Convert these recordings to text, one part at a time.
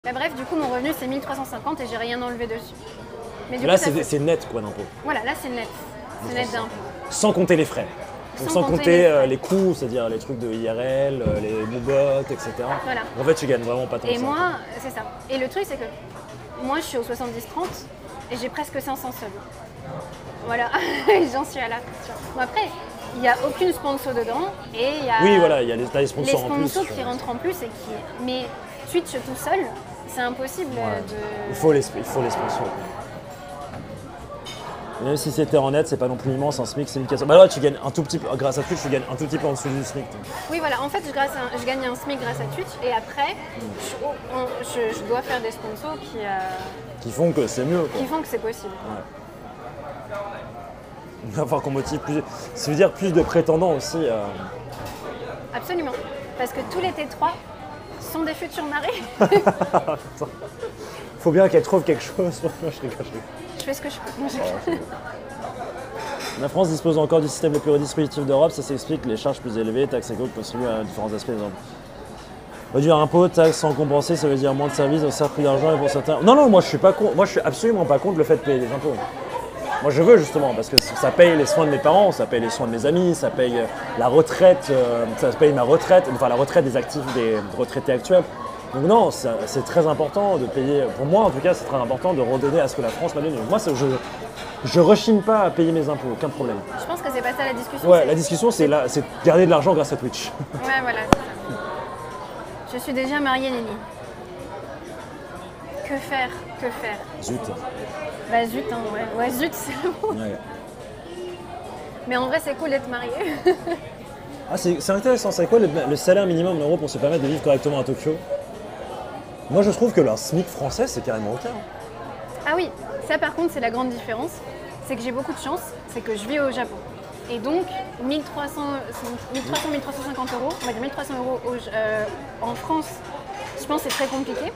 Bah, bref, du coup, mon revenu, c'est 1350 et j'ai rien enlevé dessus. Mais du Là, coup, c'est net quoi d'impôt. Voilà, là, c'est net. C'est net d'impôt. Sans compter les frais. Donc sans compter les coûts, c'est-à-dire les trucs de IRL, les Moobot, etc. Voilà. En fait, tu gagnes vraiment pas tant que Et ça. moi, c'est ça. Et le truc, c'est que moi, je suis au 70-30 et j'ai presque 500 subs. Voilà, j'en suis à la question. Bon, après, il n'y a aucune sponsor dedans et il y a Oui, voilà, il y a les les sponsors en plus. sponsors qui rentrent en plus et qui. Mais Twitch tout seul, c'est impossible de. Il faut les sponsors. Même si c'était en net, c'est pas non plus immense, un SMIC, c'est 1400. Bah là, tu gagnes un tout petit peu, grâce à Twitch, tu gagnes un tout petit peu en dessous du SMIC. Oui, voilà, en fait, je gagne un SMIC grâce à Twitch et après, je dois faire des sponsors Qui font que c'est mieux. qui font que c'est possible. Il va falloir qu'on motive plus. Ça veut dire plus de prétendants aussi. Absolument. Parce que tous les T3 sont des futurs maris. Faut bien qu'elle trouve quelque chose. Je rigole. Je fais ce que je peux. La France dispose encore du système le plus redistributif d'Europe, ça s'explique, les charges plus élevées, taxes et autres contribuent à différents aspects des impôts. Réduire impôts, taxes sans compenser, ça veut dire moins de services, un cercle d'argent et pour certains. Non, moi je suis pas contre, moi je suis absolument pas contre le fait de payer des impôts. Moi je veux justement, parce que ça paye les soins de mes parents, ça paye les soins de mes amis, ça paye la retraite, ça paye ma retraite, enfin la retraite des actifs des retraités actuels. Donc non, c'est très important de payer, pour moi en tout cas c'est très important de redonner à ce que la France m'a donné. Moi je rechigne pas à payer mes impôts, aucun problème. Je pense que c'est pas ça la discussion. Ouais, la discussion c'est garder de l'argent grâce à Twitch. Ouais, voilà, c'est ça. Je suis déjà mariée, Nini. Que faire? Zut. Bah zut, hein, ouais. Ouais, zut, c'est le mot. Ouais. Mais en vrai, c'est cool d'être mariée. Ah, c'est intéressant, c'est quoi le salaire minimum en euros pour se permettre de vivre correctement à Tokyo? Moi je trouve que leur SMIC français c'est carrément ok. Ah oui, ça par contre, c'est la grande différence. C'est que j'ai beaucoup de chance, c'est que je vis au Japon. Et donc, 1300-1350 euros, on va dire 1300 euros en France, je pense que c'est très compliqué.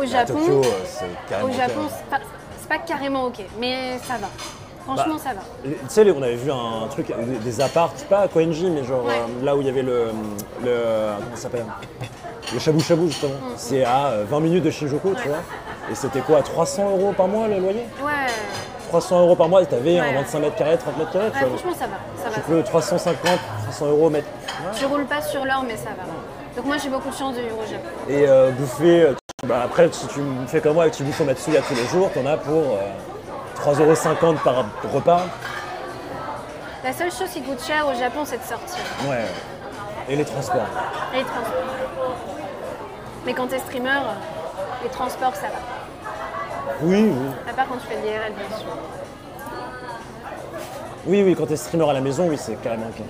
Au Japon, Tokyo, c'est carrément c'est pas carrément ok, mais ça va. Franchement, ça va. Tu sais, on avait vu un truc, des apparts, pas à Koenji, mais genre là où il y avait le comment ça s'appelle? Le shabu-shabu justement. C'est à 20 minutes de Shinjuku, tu vois. Et c'était quoi, 300 euros par mois le loyer? Ouais. 300 euros par mois et t'avais un 25 mètres carrés, 30 mètres carrés. Ouais, franchement, ça va. Tu peux 350, 300 euros mètre. Je roule pas sur l'or, mais ça va. Donc moi, j'ai beaucoup de chance de vivre au Japon. Et bouffer, après, si tu fais comme moi et que tu bouffes au Matsuya tous les jours, t'en as pour 3,50 € par repas. La seule chose qui coûte cher au Japon, c'est de sortir. Ouais. Et les transports. Et les transports. Mais quand t'es streamer, les transports, ça va. Oui. À part quand tu fais de l'IRL, bien sûr. Oui, quand t'es streamer à la maison, oui, c'est carrément ok.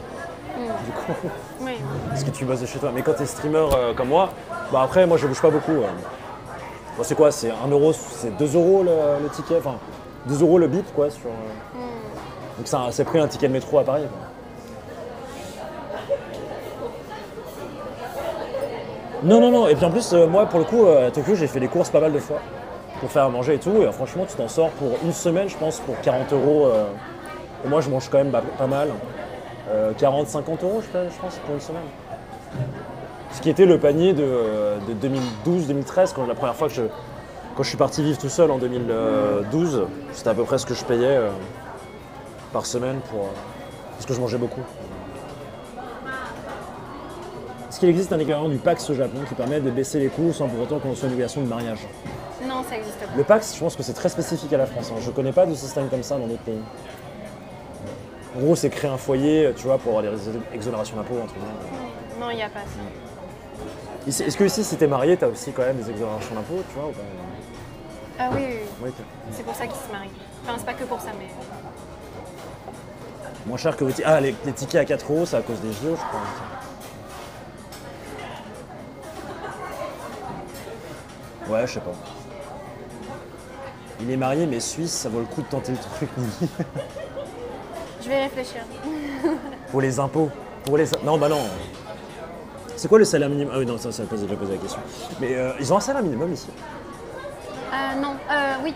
Du coup, Oui. parce que tu bosses de chez toi. Mais quand t'es streamer comme moi, après, moi, je bouge pas beaucoup. Bon, c'est quoi? C'est 1 €, c'est 2 € le ticket, enfin 2 € le bip, quoi. Donc c'est pris un ticket de métro à Paris, quoi. Non. Et puis en plus, moi, pour le coup, à Tokyo, j'ai fait les courses pas mal de fois pour faire à manger et tout. Et franchement, tu t'en sors pour une semaine, je pense, pour 40 €. Et moi, je mange quand même pas mal. 40-50 € je pense, pour une semaine. Ce qui était le panier de 2012-2013, la première fois quand je suis parti vivre tout seul en 2012, c'était à peu près ce que je payais par semaine parce que je mangeais beaucoup. Est-ce qu'il existe un équivalent du PAX au Japon qui permet de baisser les coûts sans pour autant qu'on soit une obligation de mariage? Non, ça existe pas. Le PAX, je pense que c'est très spécifique à la France. Je ne connais pas de système comme ça dans d'autres pays. En gros, c'est créer un foyer, tu vois, pour avoir des exonérations d'impôts, entre guillemets. Non, il n'y a pas ça. Est-ce que ici, si t'es marié, t'as aussi quand même des exonérations d'impôts, tu vois, ou pas? Ah oui. Oui, ok. C'est pour ça qu'ils se marient. Enfin, c'est pas que pour ça, mais... Moins cher que les tickets à 4 €, c'est à cause des JO, je crois. Ouais, je sais pas. Il est marié, mais suisse, ça vaut le coup de tenter le truc, Nini. Je vais réfléchir. Pour les impôts. Non, bah non. C'est quoi le salaire minimum? Ah oui, non, ça j'ai posé la question. Mais ils ont un salaire minimum ici? Non, oui.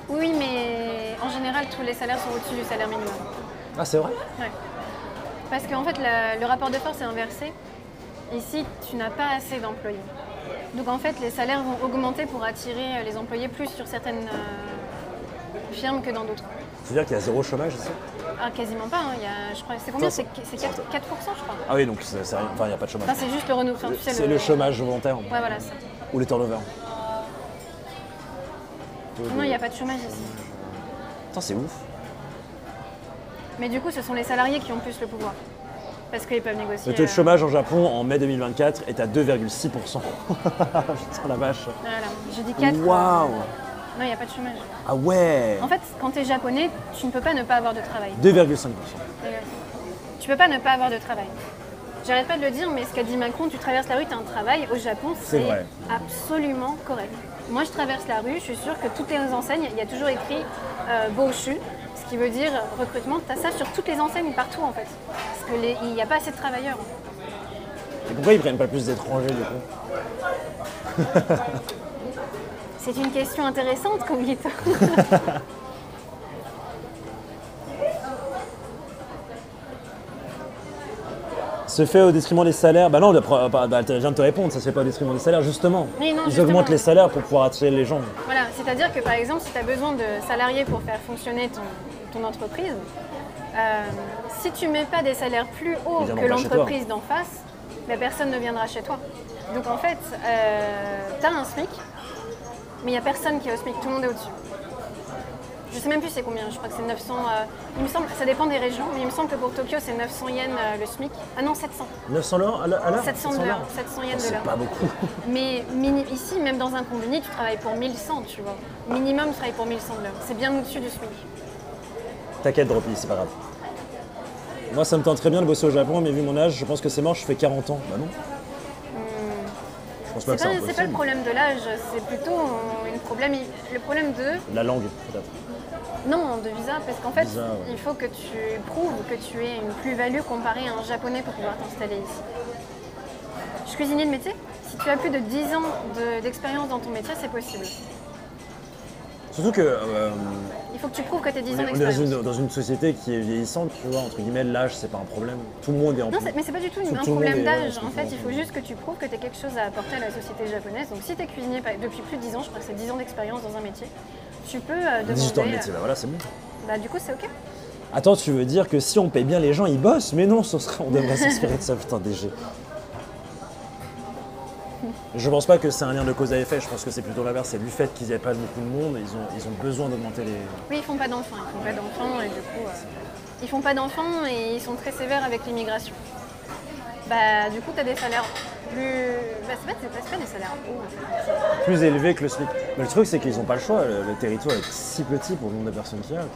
Oui, mais en général, tous les salaires sont au-dessus du salaire minimum. Ah, c'est vrai? Ouais. Parce qu'en fait, le rapport de force est inversé. Ici, tu n'as pas assez d'employés. Donc en fait, les salaires vont augmenter pour attirer les employés plus sur certaines firmes que dans d'autres. C'est-à-dire qu'il y a zéro chômage ici? Ah, quasiment pas, hein. Je crois, c'est combien? C'est 4%, je crois. Ah oui, donc c'est rien, enfin, il n'y a pas de chômage. Enfin, c'est juste le renouveau. Enfin, tu sais, C'est le chômage volontaire. Ouais, voilà, ça. Ou les turnovers. Non, il n'y a pas de chômage ici. Putain, c'est ouf. Mais du coup, ce sont les salariés qui ont plus le pouvoir. Parce qu'ils peuvent négocier. Le taux de chômage en Japon en mai 2024 est à 2,6%. Putain, la vache. Voilà, je dis 4. Waouh. Non, il n'y a pas de chômage. Ah ouais. En fait, quand tu es japonais, tu ne peux pas ne pas avoir de travail. 2,5%. Tu peux pas ne pas avoir de travail. J'arrête pas de le dire, mais ce qu'a dit Macron, tu traverses la rue, tu as un travail. Au Japon, c'est vrai. absolument correct. Moi, je traverse la rue, je suis sûre que toutes les enseignes, il y a toujours écrit Boshu, ce qui veut dire recrutement. Tu as ça sur toutes les enseignes partout, en fait. Parce qu'il n'y a pas assez de travailleurs. Et pourquoi ils prennent pas plus d'étrangers, du coup? C'est une question intéressante, Kongito. Se fait au détriment des salaires. Bah non, tu viens de te répondre, ça se fait pas au détriment des salaires, justement. Oui, non, Ils justement. augmentent les salaires pour pouvoir attirer les gens. Voilà, c'est-à-dire que par exemple, si tu as besoin de salariés pour faire fonctionner ton entreprise, si tu mets pas des salaires plus hauts que l'entreprise d'en face, ben, personne ne viendra chez toi. Donc en fait, tu as un SMIC, mais il n'y a personne qui est au SMIC, tout le monde est au-dessus. Je sais même plus c'est combien, je crois que c'est 900, il me semble, ça dépend des régions, mais il me semble que pour Tokyo c'est 900 yens le SMIC. Ah non, 700. 900 l'heure à l'heure? 700 de l'heure, 700 yens de l'heure. C'est pas beaucoup. Mais ici, même dans un combini, tu travailles pour 1100, tu vois. Minimum, tu travailles pour 1100 de l'heure. C'est bien au-dessus du SMIC. T'inquiète, Dropi, c'est pas grave. Moi, ça me tente très bien de bosser au Japon, mais vu mon âge, je pense que c'est mort, je fais 40 ans. Bah non. Je pense pas que c'est impossible. C'est pas le problème de l'âge, c'est plutôt le problème de... La langue, peut-être. Non, de visa, parce qu'en fait, Visa, ouais. il faut que tu prouves que tu aies une plus-value comparée à un japonais pour pouvoir t'installer ici. Je suis cuisinier de métier. Si tu as plus de 10 ans d'expérience dans ton métier, c'est possible. Surtout que Il faut que tu prouves que tu as 10 ans on est d'expérience. dans une société qui est vieillissante, tu vois, entre guillemets, l'âge, c'est pas un problème. Tout le monde est en Non, mais c'est pas du tout un tout le monde problème est- d'âge. ouais, En fait, il faut juste que tu prouves que tu as quelque chose à apporter à la société japonaise. Donc si tu es cuisinier depuis plus de 10 ans, je crois que c'est 10 ans d'expérience dans un métier, tu peux demander... 18 ans de métier, bah voilà, c'est bon. Bah du coup, c'est OK. Attends, tu veux dire que si on paye bien les gens, ils bossent? Mais non, on devrait s'inspirer de ça, putain, DG. Je pense pas que c'est un lien de cause à effet, je pense que c'est plutôt l'inverse, c'est du fait qu'ils n'y avaient pas beaucoup de monde, ils ont besoin d'augmenter les... Oui, ils font pas d'enfants, et du coup, ils font pas d'enfants et ils sont très sévères avec l'immigration. Bah, du coup, tu as des salaires plus... Bah, c'est pas des salaires hauts, en fait. Plus élevés que le SMIC. Mais le truc, c'est qu'ils n'ont pas le choix, le territoire est si petit pour le nombre de personnes qu'il y a. Ouais,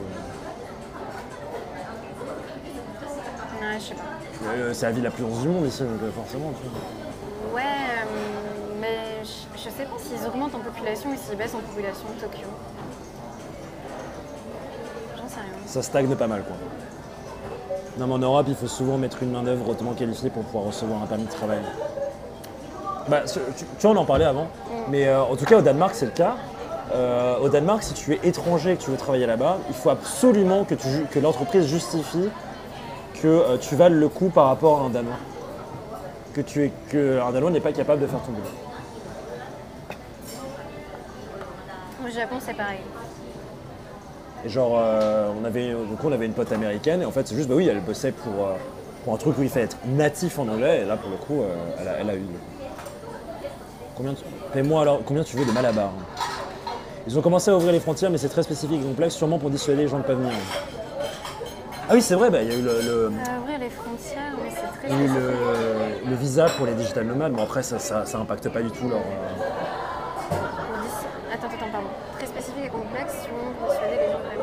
je sais pas. C'est la ville la plus dense du monde ici, donc forcément. Tu vois. Ouais, mais je sais pas s'ils augmentent en population ou s'ils baissent en population de Tokyo. J'en sais rien. Ça stagne pas mal, quoi. Non, mais en Europe, il faut souvent mettre une main-d'œuvre hautement qualifiée pour pouvoir recevoir un permis de travail. Bah, tu vois, on en parlait avant, mais en tout cas, au Danemark, c'est le cas. Au Danemark, si tu es étranger et que tu veux travailler là-bas, il faut absolument que l'entreprise justifie que tu vales le coup par rapport à un Danois. Qu'un Danois n'est pas capable de faire ton boulot. Au Japon, c'est pareil. Et genre, on avait une pote américaine, et en fait, c'est juste, bah oui, elle bossait pour un truc où il fallait être natif en anglais, et là, pour le coup, elle a eu. Paie-moi alors, combien tu veux de Malabar? Ils ont commencé à ouvrir les frontières, mais c'est très spécifique et complexe, sûrement pour dissuader les gens de pas venir. Ah oui, c'est vrai, bah, il y a eu Ouvrir les frontières, mais c'est très... il y a eu le visa pour les digital nomades. Bon, après, ça impacte pas du tout leur. Attends, pardon. Très spécifique et complexe, sûrement pour dissuader les gens de pas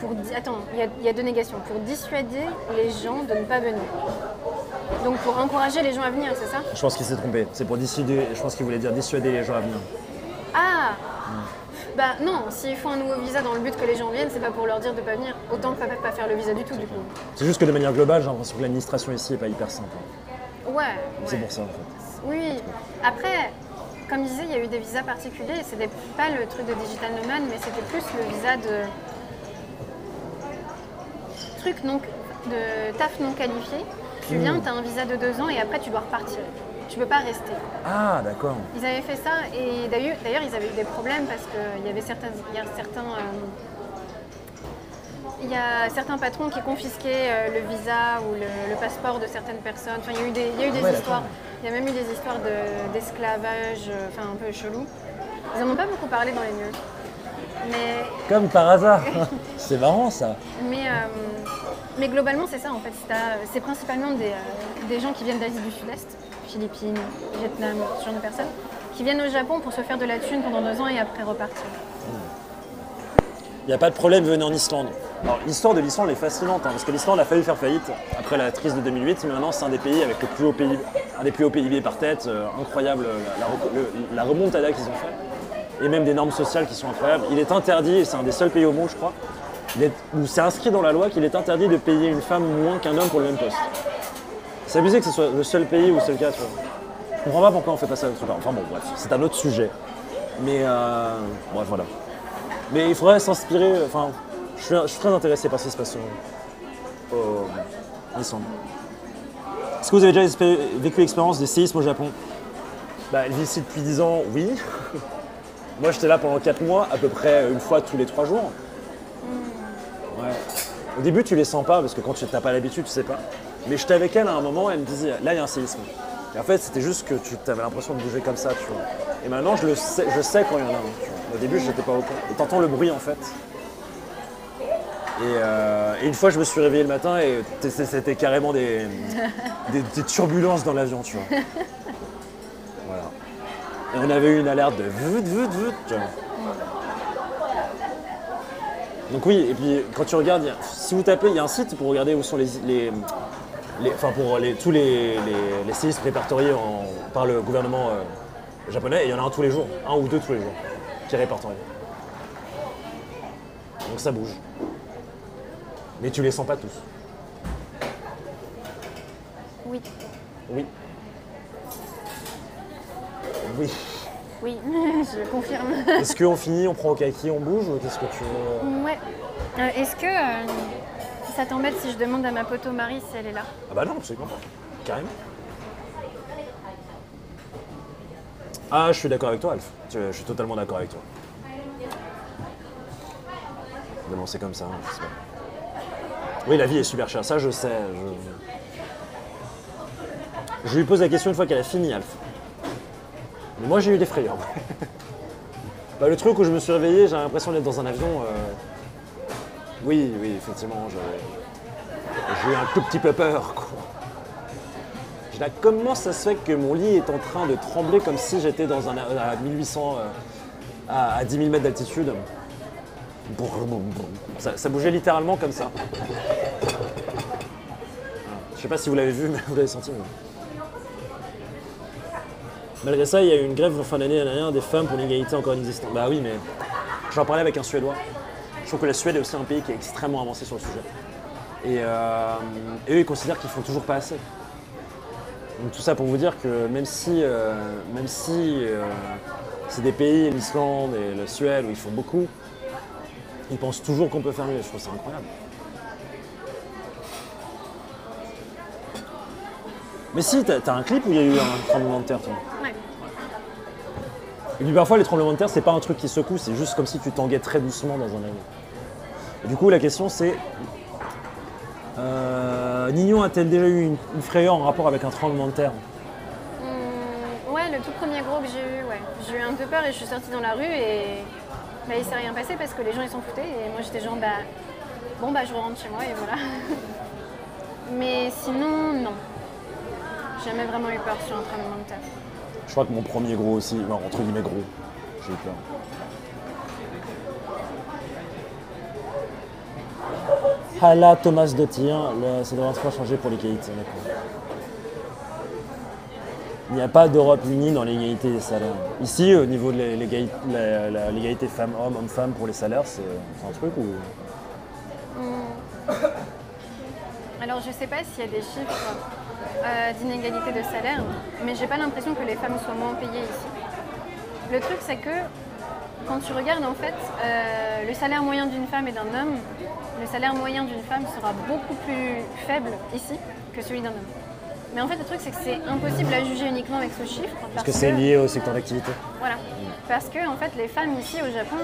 venir. Attends, il y a deux négations. Pour dissuader les gens de ne pas venir. Donc pour encourager les gens à venir, c'est ça? Je pense qu'il s'est trompé. C'est pour dissuader. Je pense qu'il voulait dire dissuader les gens à venir. Ah Bah non, s'ils font un nouveau visa dans le but que les gens viennent, c'est pas pour leur dire de pas venir. Autant que pas faire le visa du tout, du coup. C'est juste que de manière globale, j'ai l'impression que l'administration ici est pas hyper simple. Ouais. C'est pour ça, en fait. Oui. Après, comme je disais, il y a eu des visas particuliers. C'était pas le truc de digital nomade, mais c'était plus le visa de de taf non qualifié. Tu viens, tu as un visa de 2 ans et après tu dois repartir. tu peux pas rester. Ah, d'accord. Ils avaient fait ça et d'ailleurs ils avaient eu des problèmes parce qu'il y avait il y a certains patrons qui confisquaient le visa ou le passeport de certaines personnes. Enfin, il y a eu des histoires. Il y a même eu des histoires d'esclavage, un peu chelou. Ils n'en ont pas beaucoup parlé dans les news. Mais... Comme par hasard. C'est marrant ça. Mais globalement, c'est ça en fait. C'est principalement des gens qui viennent d'Asie du Sud-Est, Philippines, Vietnam, ce genre de personnes, qui viennent au Japon pour se faire de la thune pendant 2 ans et après repartir. Il n'y a pas de problème, venez en Islande. Alors l'histoire de l'Islande est fascinante, parce que l'Islande a failli faire faillite après la crise de 2008, mais maintenant c'est un des pays avec un des plus hauts PIB par tête, incroyable la remontada qu'ils ont fait, et même des normes sociales qui sont incroyables. Il est interdit, et c'est un des seuls pays au monde je crois, où c'est inscrit dans la loi qu'il est interdit de payer une femme moins qu'un homme pour le même poste. C'est abusé que ce soit le seul pays où c'est le cas, tu vois. Je comprends pas pourquoi on fait pas ça à notre part. Enfin bon, bref, c'est un autre sujet. Mais bref, voilà. Mais il faudrait s'inspirer, je suis très intéressé par ce qui se passe en Islande. Est-ce que vous avez déjà vécu l'expérience des séismes au Japon? Je vis ici depuis 10 ans, oui. Moi j'étais là pendant 4 mois, à peu près une fois tous les 3 jours. Ouais. Au début tu les sens pas, parce que quand tu n'as pas l'habitude, tu sais pas. Mais j'étais avec elle à un moment, elle me disait, là il y a un séisme. Et en fait c'était juste que tu avais l'impression de bouger comme ça, tu vois. Et maintenant je sais quand il y en a un. Tu vois. Au début j'étais pas au courant. Et t'entends le bruit en fait. Et une fois, je me suis réveillé le matin et c'était carrément des turbulences dans l'avion, tu vois. Voilà. Et on avait eu une alerte de vut, tu vois. Donc oui, et puis quand tu regardes, si vous tapez, il y a un site pour regarder où sont tous les séismes répertoriés par le gouvernement japonais, et il y en a un tous les jours, un ou deux tous les jours, qui est répertorié. Donc ça bouge. Mais tu les sens pas tous. Oui. Oui. Oui. Oui, je confirme. Est-ce qu'on finit, on prend au kaki, on bouge ou qu'est-ce que tu veux? Ouais. Est-ce que ça t'embête si je demande à ma poteau Marie si elle est là? Ah bah non, absolument pas. Carrément. Ah, je suis d'accord avec toi, Alf. Je suis totalement d'accord avec toi. Mais bon, c'est comme ça. C'est pas... Oui, la vie est super chère, ça je sais. Je lui pose la question une fois qu'elle a fini, Alf. Mais moi j'ai eu des frayeurs. Le truc où je me suis réveillé, j'ai l'impression d'être dans un avion. Oui, effectivement, j'ai eu un tout petit peu peur, quoi. Je dis, comment ça se fait que mon lit est en train de trembler comme si j'étais à 1800, à 10 000 mètres d'altitude. Ça bougeait littéralement comme ça. Je sais pas si vous l'avez vu, mais vous l'avez senti. Malgré ça, il y a eu une grève en fin d'année dernière des femmes pour l'égalité encore inexistante. Bah oui, mais j'en parlais avec un Suédois. Je trouve que la Suède est aussi un pays qui est extrêmement avancé sur le sujet. Et eux, ils considèrent qu'ils font toujours pas assez. Donc tout ça pour vous dire que même si c'est des pays, l'Islande et la Suède, où ils font beaucoup, ils pensent toujours qu'on peut faire mieux. Je trouve ça incroyable. Mais si, t'as un clip où il y a eu un tremblement de terre, toi. Ouais. Et puis parfois, les tremblements de terre, c'est pas un truc qui secoue, c'est juste comme si tu tanguais très doucement dans un avion. Et du coup, la question c'est... Nignon a-t-elle déjà eu une frayeur en rapport avec un tremblement de terre? Ouais, le tout premier gros que j'ai eu, ouais. J'ai eu un peu peur et je suis sortie dans la rue et il s'est rien passé parce que les gens ils s'en foutaient et moi j'étais genre je rentre chez moi et voilà. Mais sinon, non. J'ai jamais vraiment eu peur sur un tremblement de terre. Je crois que mon premier gros aussi, entre guillemets gros, j'ai eu peur. Ah là, Thomas de Tir, ça devrait pas changer pour l'égalité. Il n'y a pas d'Europe unie dans l'égalité des salaires. Ici, au niveau de l'égalité femmes-hommes, hommes-femmes pour les salaires, c'est un truc ou... Alors, je ne sais pas s'il y a des chiffres d'inégalité de salaire, mais j'ai pas l'impression que les femmes soient moins payées ici. Le truc, c'est que quand tu regardes, en fait, le salaire moyen d'une femme et d'un homme, le salaire moyen d'une femme sera beaucoup plus faible ici que celui d'un homme. Mais en fait, le truc, c'est que c'est impossible à juger uniquement avec ce chiffre. Parce que c'est lié au secteur d'activité. Voilà. Parce que, en fait, les femmes ici au Japon,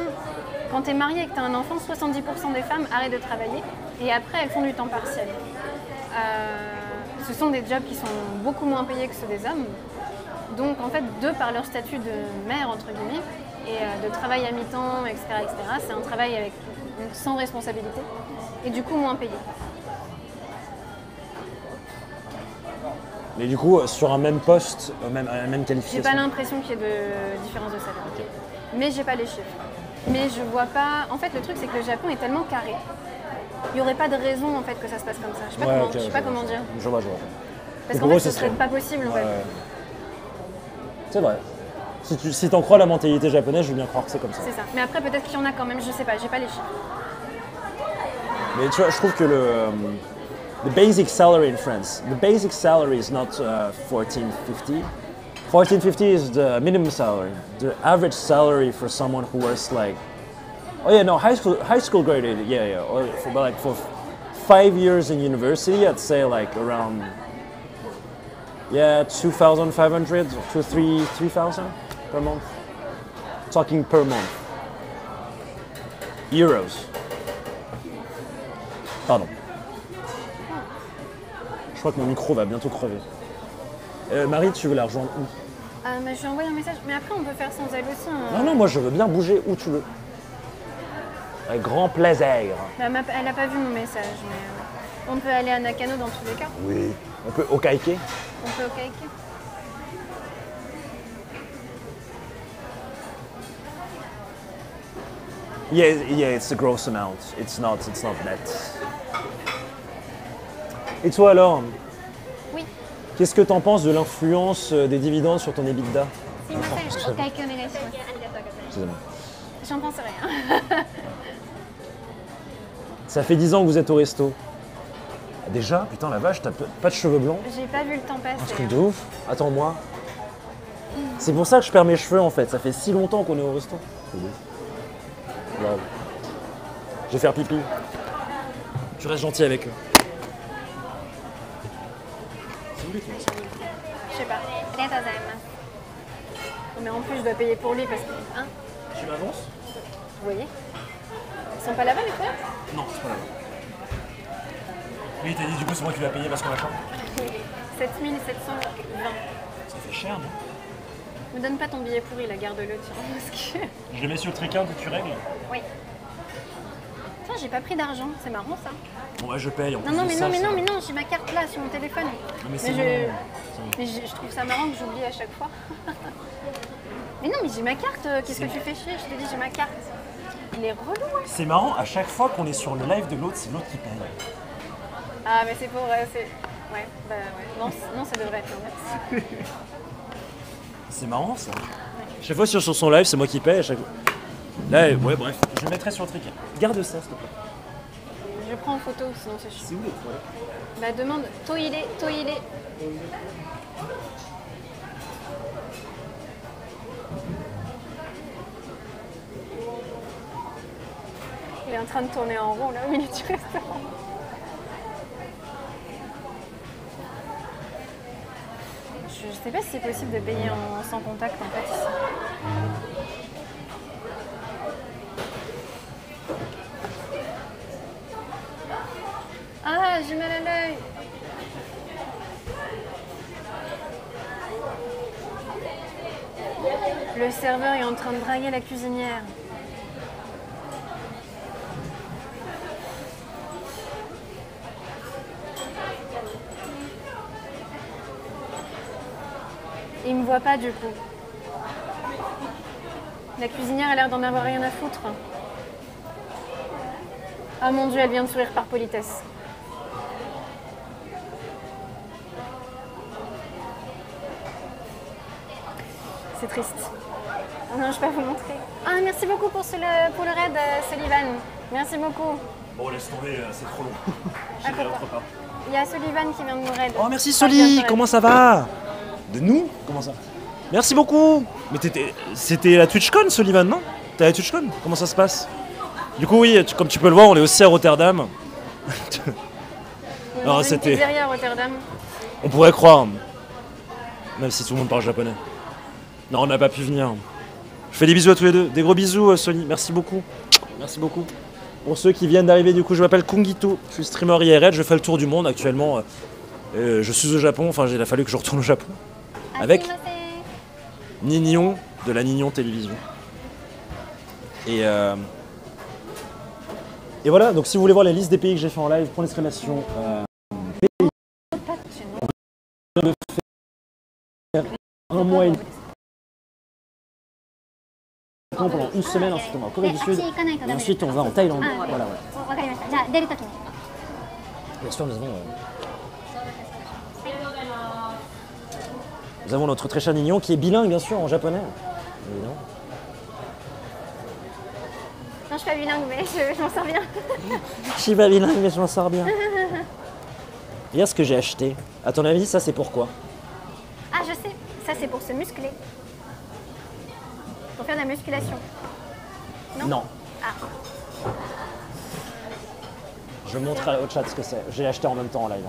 quand tu es mariée et que tu as un enfant, 70% des femmes arrêtent de travailler et après, elles font du temps partiel. Ce sont des jobs qui sont beaucoup moins payés que ceux des hommes. Donc, en fait, de par leur statut de mère, entre guillemets, et de travail à mi-temps, etc., c'est un travail avec, sans responsabilité et du coup moins payé. Mais du coup, sur un même poste, à la même J'ai qualification. pas l'impression qu'il y ait de différence de salaire. Okay. Mais j'ai pas les chiffres. Mais je vois pas. En fait, le truc, c'est que le Japon est tellement carré. Il n'y aurait pas de raison en fait que ça se passe comme ça. Je sais pas comment dire. Je vois. Parce qu'en fait, ce serait pas possible en fait. C'est vrai. Si t'en crois la mentalité japonaise, je veux bien croire que c'est comme ça. C'est ça. Mais après, peut-être qu'il y en a quand même. Je sais pas. J'ai pas les chiffres. Mais tu vois, je trouve que the basic salary in France, the basic salary is not 1450. 1450 is the minimum salary. The average salary for someone who works like, high school graded, yeah. Or for 5 years in university, I'd say like around, 2,500 to 3,000 per month. Talking per month. Euros. Pardon. Je crois que mon micro va bientôt crever. Marie, tu veux la rejoindre où? Mais je lui ai envoyé un message. Mais après, on peut faire sans elle aussi. Non, moi je veux bien bouger où tu veux. Avec grand plaisir. Elle n'a pas vu mon message, mais on peut aller à Nakano dans tous les cas. Oui. On peut au Kaike? On peut au Kaike. Yeah, it's a gross amount. It's not net. Et toi alors? Oui. Qu'est-ce que tu en penses de l'influence des dividendes sur ton EBITDA? Excusez-moi. J'en pense rien. Ça fait 10 ans que vous êtes au resto. Déjà? Putain la vache, t'as pas de cheveux blancs? J'ai pas vu le temps passer. Un truc de ouf. Attends-moi. C'est pour ça que je perds mes cheveux en fait. Ça fait si longtemps qu'on est au resto. Wow. Je vais faire pipi. Tu restes gentil avec eux. C'est où les trucs? Je sais pas. Mais en plus, je dois payer pour lui parce que. Hein? Tu m'avances? Vous voyez? Ils sont pas là-bas les toilettes? Non, c'est pas là-bas. Oui, t'as dit du coup c'est moi qui vais payer parce qu'on a faim. 7720. Ça fait cher, non? Me donne pas ton billet pourri, la garde-le, tiens. Parce que... Je le mets sur le tricard que tu règles? Oui. Tiens, j'ai pas pris d'argent, c'est marrant ça. Bon bah je paye en plus. Non, mais non, j'ai ma carte là sur mon téléphone. Non, mais je trouve ça marrant que j'oublie à chaque fois. Mais non, mais j'ai ma carte, qu'est-ce que tu fais chier? Je te dis, j'ai ma carte. Il est relou, hein. C'est marrant, à chaque fois qu'on est sur le live de l'autre, c'est l'autre qui paye. Ah, mais c'est pour. Ouais, bah ouais. Non, ça devrait être l'inverse. C'est marrant ça. Chaque fois sur son live, c'est moi qui paye. À chaque fois. Là, ouais, bref. Je le mettrai sur le tricard. Garde ça, s'il te plaît. Je prends en photo, sinon c'est chiant. C'est où les toilettes? Bah demande Toile. Il est en train de tourner en rond là au milieu du restaurant. Je sais pas si c'est possible de payer sans contact en fait ici. Ah, j'ai mal à l'œil. Le serveur est en train de draguer la cuisinière. Il me voit pas du coup. La cuisinière a l'air d'en avoir rien à foutre. Ah mon Dieu, elle vient de sourire par politesse. C'est triste. Non, je vais pas vous le montrer. Ah, merci beaucoup pour le raid, Sullivan. Merci beaucoup. Bon, laisse tomber, c'est trop long. J'irai autre part. Il y a Sullivan qui vient de nous raid. Oh, merci Soli, comment ça va? De nous? Comment ça? Merci beaucoup. Mais c'était la TwitchCon, Sullivan, non? T'es à la TwitchCon? Comment ça se passe? Du coup, oui, comme tu peux le voir, on est aussi à Rotterdam. Alors, c'était... pizzeria à Rotterdam. On pourrait croire, même si tout le monde parle japonais. Non, on n'a pas pu venir. Je fais des bisous à tous les deux. Des gros bisous, Sony. Merci beaucoup. Merci beaucoup. Pour ceux qui viennent d'arriver, du coup, je m'appelle Kungito. Je suis streamer IRL. Je fais le tour du monde actuellement. Je suis au Japon. Enfin, il a fallu que je retourne au Japon. Avec Nignon de la Nignon Télévision. Et voilà. Donc, si vous voulez voir les listes des pays que j'ai fait en live, point d'exclamation. Pays. On va faire un mois et demi. Pendant une semaine, ensuite on va en Corée du Sud, et ensuite on va en Thaïlande. Voilà, ouais. Bien sûr, nous avons notre très cher Nignon qui est bilingue, bien sûr, en japonais. Évidemment. Non, je suis pas bilingue, mais je m'en sors bien. Je suis pas bilingue, mais je m'en sors bien. Regarde ce que j'ai acheté. À ton avis, ça c'est pourquoi? Ah, je sais, ça c'est pour se muscler. Pour faire de la musculation. Non. Ah. Je montrerai au chat ce que c'est. J'ai acheté en même temps en live.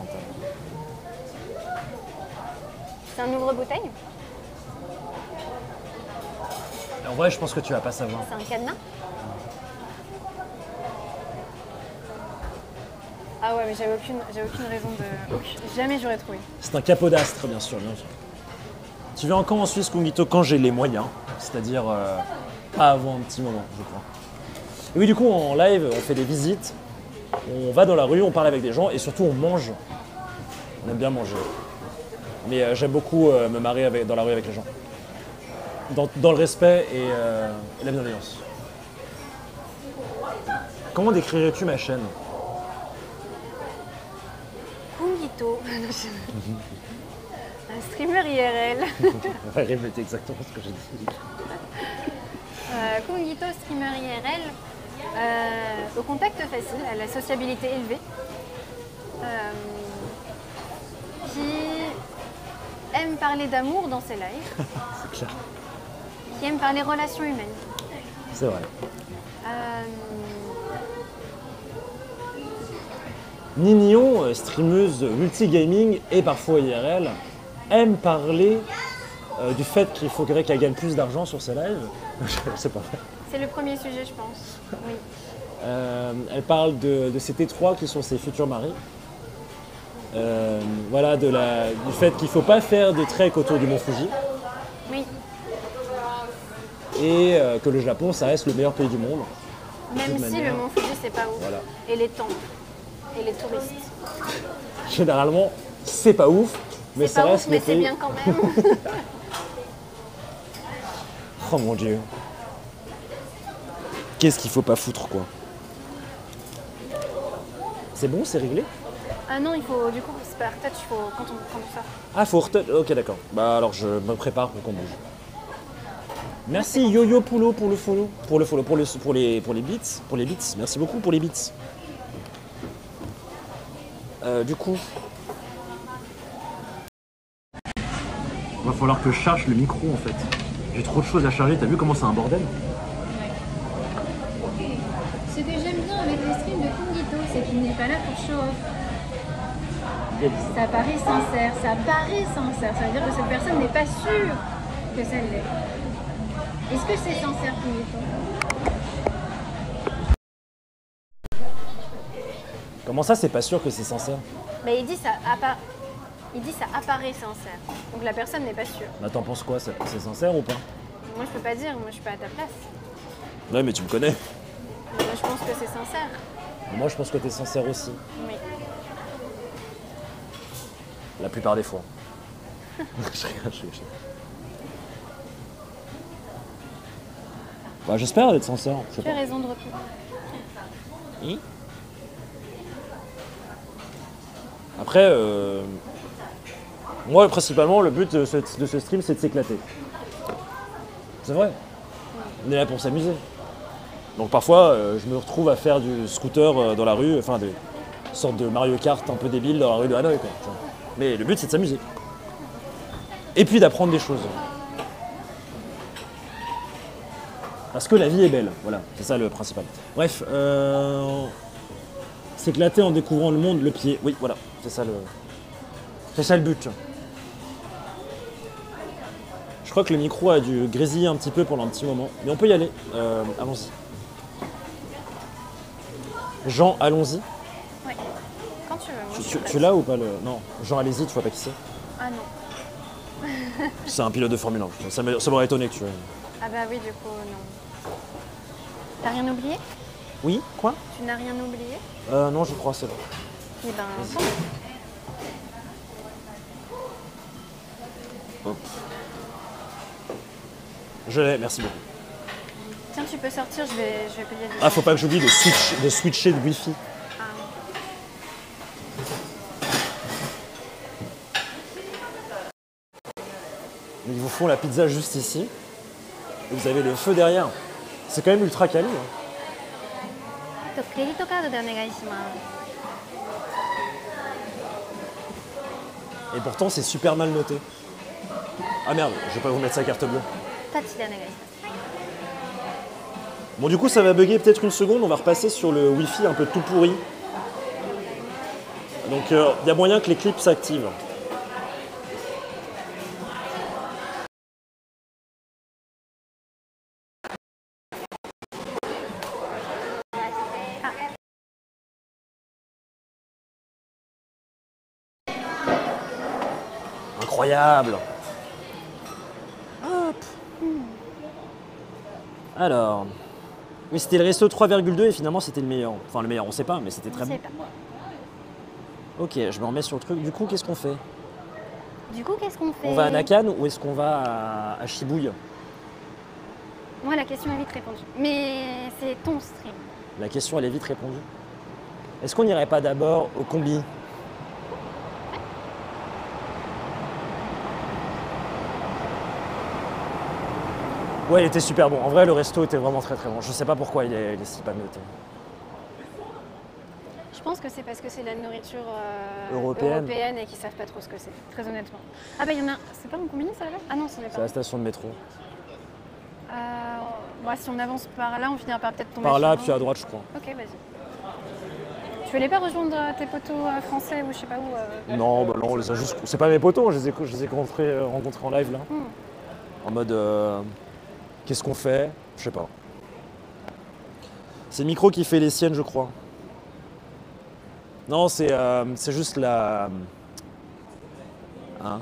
C'est un ouvre-bouteille? En vrai, je pense que tu vas pas savoir. C'est un cadenas? Ah ouais, mais j'avais aucune raison de... Jamais j'aurais trouvé. C'est un capot d'astre, bien sûr, bien sûr. Tu viens quand en Suisse, Kungito? Quand j'ai les moyens. C'est-à-dire pas avant un petit moment, je crois. Et oui, du coup, en live, on fait des visites. On va dans la rue, on parle avec des gens et surtout on mange. On aime bien manger. Mais j'aime beaucoup me marrer dans la rue avec les gens. Dans le respect et la bienveillance. Comment décrirais-tu ma chaîne? Kungito. Un streamer IRL. On va répéter exactement ce que j'ai dit. Kungito, streamer IRL, au contact facile, à la sociabilité élevée, qui aime parler d'amour dans ses lives, C'est clair. qui aime parler relations humaines. C'est vrai. Nignon, streameuse multigaming et parfois IRL, aime parler du fait qu'il faudrait qu'elle gagne plus d'argent sur ses lives. C'est pas vrai. C'est le premier sujet, je pense. Oui. Elle parle de ses T3 qui sont ses futurs maris. Voilà, du fait qu'il ne faut pas faire de trek autour du mont Fuji. Oui. Et que le Japon, ça reste le meilleur pays du monde. Même si le mont Fuji, c'est pas ouf. Voilà. Et les temples. Et les touristes. Généralement, c'est pas ouf, mais ça pas reste ouf, mais le c'est pays. bien quand même. Oh mon dieu. Qu'est-ce qu'il faut pas foutre, quoi. C'est bon, c'est réglé? Ah non, il faut, du coup, c'est pas retouch, il faut quand on sort. Ah, faut retouch. Ok, d'accord. Bah alors, je me prépare pour qu'on bouge. Merci Yo-Yo Poulo pour le follow. Pour les bits. Merci beaucoup pour les bits. Du coup, va falloir que je charge le micro en fait. J'ai trop de choses à charger. T'as vu comment c'est un bordel? Ce que j'aime bien avec les streams de Kungito, c'est qu'il n'est pas là pour show off. Ça paraît sincère, ça veut dire que cette personne n'est pas sûre que ça l'est. Est-ce que c'est sincère, Kungito? Comment ça, c'est pas sûr que c'est sincère? Mais il dit ça apparaît sincère. Donc la personne n'est pas sûre. Bah t'en penses quoi? C'est sincère ou pas? Moi je peux pas dire, moi je suis pas à ta place. Ouais, mais tu me connais. Mais moi je pense que c'est sincère. Moi, je pense que t'es sincère aussi. Oui. La plupart des fois. Je rigole. Bah, j'espère d'être sincère. Je sais Tu as pas. raison de retour. Oui. Après, moi, principalement, le but de ce stream, c'est de s'éclater. C'est vrai. On est là pour s'amuser. Donc parfois, je me retrouve à faire du scooter dans la rue, enfin des sortes de Mario Kart un peu débile dans la rue de Hanoï, quoi. Tu vois. Mais le but, c'est de s'amuser. Et puis d'apprendre des choses. Parce que la vie est belle, voilà, c'est ça le principal. Bref, s'éclater en découvrant le monde, le pied, oui, voilà, c'est ça le... C'est ça le but. Tu vois. Je crois que le micro a dû grésiller un petit peu pendant un petit moment. Mais on peut y aller. Allons-y. Jean, allons-y. Ouais. Quand tu veux. Moi, je suis prête. Tu l'as ou pas le... Non, Jean, allez-y, tu vois pas qui c'est. Ah non. C'est un pilote de Formule 1. Ça m'aurait étonné que tu... Ah bah oui, du coup, non. T'as rien oublié? Oui, quoi? Tu n'as rien oublié? Non, je crois, c'est bon. Eh ben, Hop. Je l'ai, merci beaucoup. tiens, tu peux sortir, je vais payer. Ah, faut pas que j'oublie de switcher de Wi-Fi. Ah. Ils vous font la pizza juste ici. Et vous avez le feu derrière. C'est quand même ultra quali. Hein. クレジットカードでお願いします。 Et pourtant, c'est super mal noté. Ah merde, je vais pas vous mettre sa carte bleue. タッチでお願いします。 Bon, du coup, ça va bugger peut-être une seconde. On va repasser sur le Wi-Fi un peu tout pourri. Donc, il y a moyen que les clips s'activent. Incroyable. Hop. Alors, oui, c'était le resto 3,2 et finalement c'était le meilleur. Enfin le meilleur, on sait pas, mais c'était très Je bon. sais pas. Ok, je me remets sur le truc. Du coup, qu'est-ce qu'on fait? Du coup, qu'est-ce qu'on fait? On va à Nakan ou est-ce qu'on va à Shibuya? Moi, la question est vite répondue. Mais c'est ton stream. La question, elle est vite répondue. Est-ce qu'on n'irait pas d'abord au combi? Ouais, il était super bon. En vrai, le resto était vraiment très très bon. Je sais pas pourquoi il est si pas noté. Je pense que c'est parce que c'est la nourriture Européenne. et qu'ils savent pas trop ce que c'est, très honnêtement. Ah bah il y en a, c'est pas en combini ça là? Ah non, ce n'est C'est pas. la station de métro. Si on avance par là, on finira par peut-être tomber Par là, sur puis un. à droite, je crois. Ok, vas-y. Tu voulais pas rejoindre tes potos français ou je sais pas où Non, bah non, on les a juste... C'est pas mes potos, je les ai rencontrés en live là. En mode... qu'est-ce qu'on fait? Je sais pas. C'est Micro qui fait les siennes, je crois. Non, c'est juste la... Hein?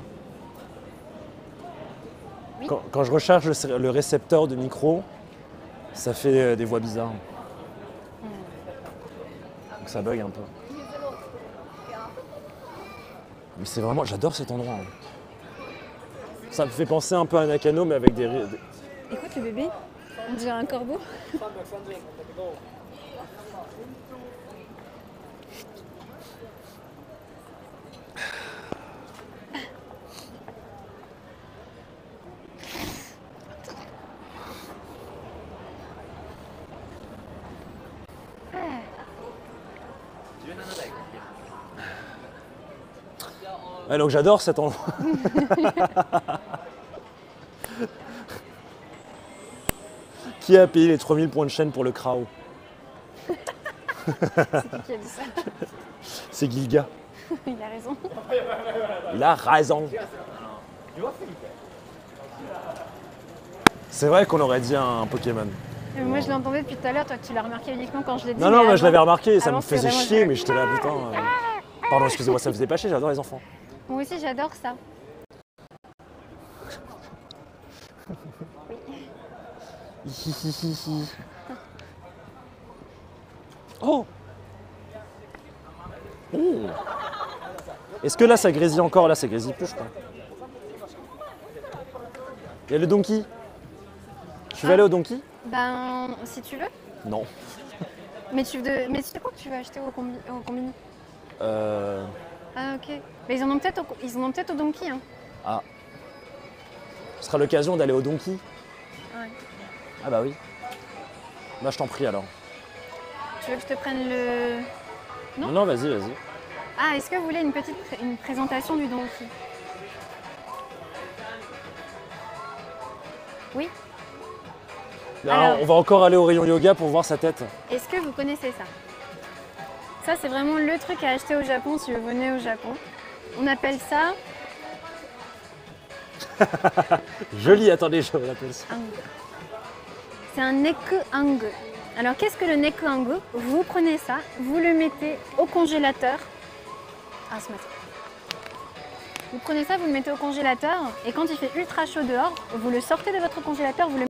Oui. Quand je recherche le récepteur de micro, ça fait des voix bizarres. Donc ça bug un peu. Mais c'est vraiment... J'adore cet endroit. Hein. Ça me fait penser un peu à Nakano, mais avec des... Écoute le bébé, on dirait un corbeau. Ouais, donc j'adore cet endroit. Qui a payé les 3000 points de chaîne pour le Krao? C'est qui a dit ça? C'est Gilga. Il a raison. Il a raison. C'est vrai qu'on aurait dit un Pokémon. Moi je l'entendais depuis tout à l'heure, toi tu l'as remarqué uniquement quand je l'ai dit. Non, non, mais moi je l'avais remarqué, ça avant, me faisait c'était chier, vraiment- mais j'étais là, putain. Pardon, excusez-moi, ça me faisait pas chier, j'adore les enfants. Moi aussi j'adore ça. Oh. Oh. Est-ce que là ça grésille encore? Là ça grésille plus, je crois. Il y a le Donkey. Tu veux aller au Donkey? Ben, si tu veux. Non. Mais c'est quoi que tu vas acheter au combini? Ah ok. Mais ils en ont peut-être au Donkey. Hein. Ah. Ce sera l'occasion d'aller au Donkey. Ouais. Ah bah oui. Bah je t'en prie alors. Tu veux que je te prenne le... Non, non, vas-y, vas-y. Ah, est-ce que vous voulez une présentation du Donkey? Oui. Là, Alors- on va encore aller au rayon yoga pour voir sa tête. Est-ce que vous connaissez ça? Ça, c'est vraiment le truc à acheter au Japon si vous venez au Japon. On appelle ça Joli, attendez, je l'appelle ça. angu. C'est un neku angu. Alors qu'est-ce que le neku angu? Vous prenez ça, vous le mettez au congélateur. Ah, ce matin. Vous prenez ça, vous le mettez au congélateur et quand il fait ultra chaud dehors, vous le sortez de votre congélateur, vous le